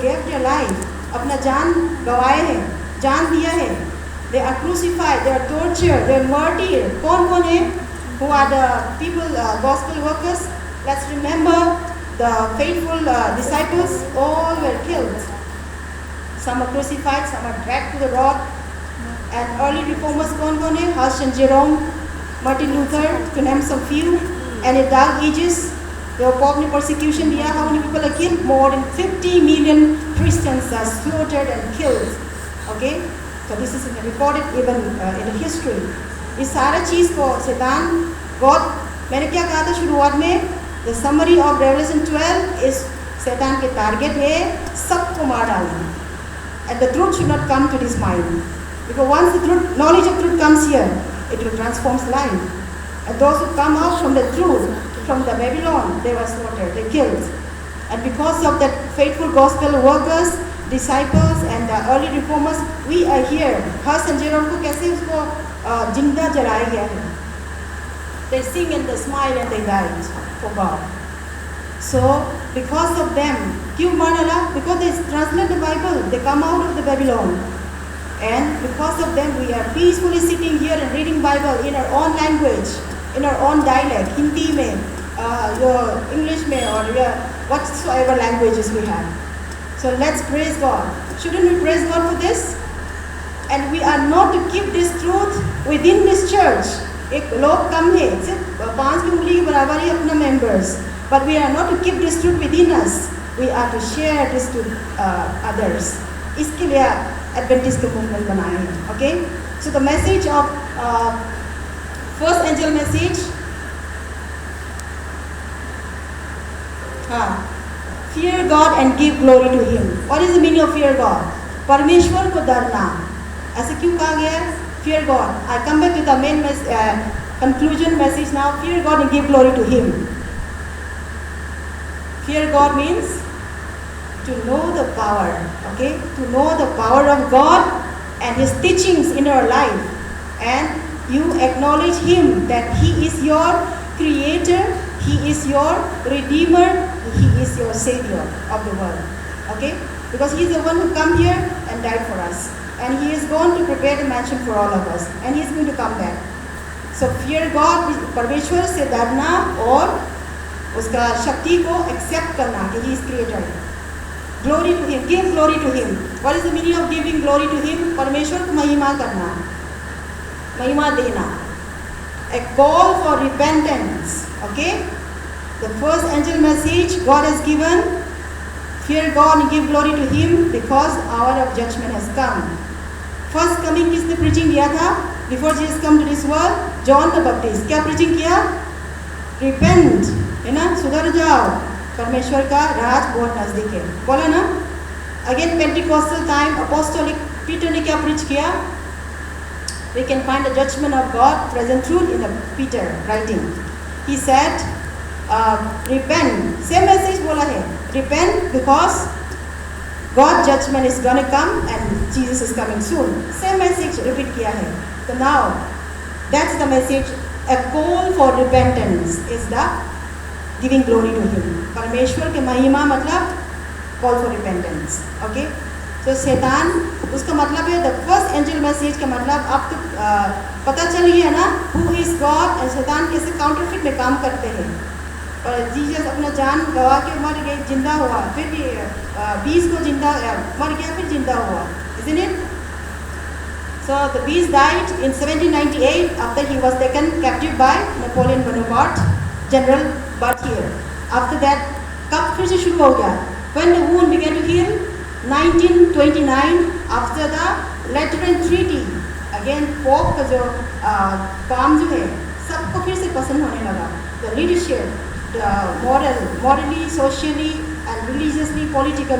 gave their life, अपना जान गवाए हैं, जान दिया है. They are crucified, they are tortured, they are murdered. कौन है? Who are the people, gospel workers? Let's remember the faithful disciples, all were killed. Some are crucified, some are dragged to the rod. And early reformers कौन है? Huss and Jerome, Martin Luther, to name some few. And in Dark Ages, the Pope persecution दिया. How many people are killed? More than 50 million Christians are slaughtered and killed. Okay, so this is recorded even in the history. इस सारा चीज़ को शैतान God, मैंने क्या कहा था शुरुआत में? The summary of Revelation 12 is शैतान के टारगेट है सबको मार डालना. And the truth should not come to this mind, because once the truth, knowledge of truth comes here, it will transform life. And those who come out from the truth, from the Babylon, they were slaughtered, they killed. And because of that faithful gospel workers, disciples and the early reformers, we are here. Huss and Jerome को कैसे उसको जिंदा जलाया गया है? They sing and they smile and they died for God. So because of them, क्यों मार डाला? Because they translate the Bible, they come out of the Babylon. And because of them, we are peacefully sitting here and reading Bible in our own language, in our own dialect, Hindi में, your English में, or your whatsoever languages we have. So let's praise God. Shouldn't we praise God for this? And we are not to keep this truth within this church. एक लोग कम है, सिर्फ 5 की उंगली के बराबर ही अपना members. But we are not to keep this truth within us. We are to share this to others. इसके लिए Adventist movement बनाए हैं. Okay? So the message of first angel message, fear God and give glory to Him. What is the meaning of fear God? परमेश्वर को डरना. ऐसे क्यों कहा गया है? Fear God. I come back to the main conclusion message now. Fear God and give glory to Him. Fear God means to know the power, okay? To know the power of God and His teachings in our life. And you acknowledge Him, that He is your creator, He is your redeemer, He is your savior of the world. Okay? Because He is the one who come here and died for us. And He is going to prepare the mansion for all of us. And He is going to come back. So fear God, परमेश्वर से डरना और उसका शक्ति को accept करना कि He is creator. Glory to Him, give glory to Him. What is the meaning of giving glory to Him? परमेश्वर को महिमा करना, महिमा देना. A call for repentance. Okay? The first angel message God has given. Fear God and give glory to Him because hour of judgment has come. First coming किसने preaching किया था? Before Jesus come to this world, John the Baptist. क्या preaching किया? Repent, है ना? सुधर जाओ. परमेश्वर का राज बहुत नजदीक है. बोला ना? Again Pentecostal time, apostolic Peter ने क्या preach किया? We can find the judgment of God present truth in the Peter writing. He said, repent. Same message बोला है. Repent because God's judgment is gonna come and Jesus is coming soon. Same message repeat किया है. So now, that's the message. A call for repentance is the giving glory to Him. परमेश्वर के महिमा मतलब call for repentance. Okay? So शैतान उसका मतलब है the first angel message का मतलब आप तो पता चल गया ना who is God and शैतान कैसे counterfeit में काम करते हैं. और जीसस अपना जान गवा के मर गए, जिंदा हुआ, फिर 20 को जिंदा मर गया, फिर जिंदा हुआ, isn't it? So the beast died in 1798 after he was taken captive by Napoleon Bonaparte, General Berthier. After that, कब फिर से शुरू हो गया? When the wound began to heal, 1929 after the Lateran Treaty, again Pope का जो काम जो है, सबको फिर से पसंद होने लगा. The leadership, the morally, socially, and religiously, politically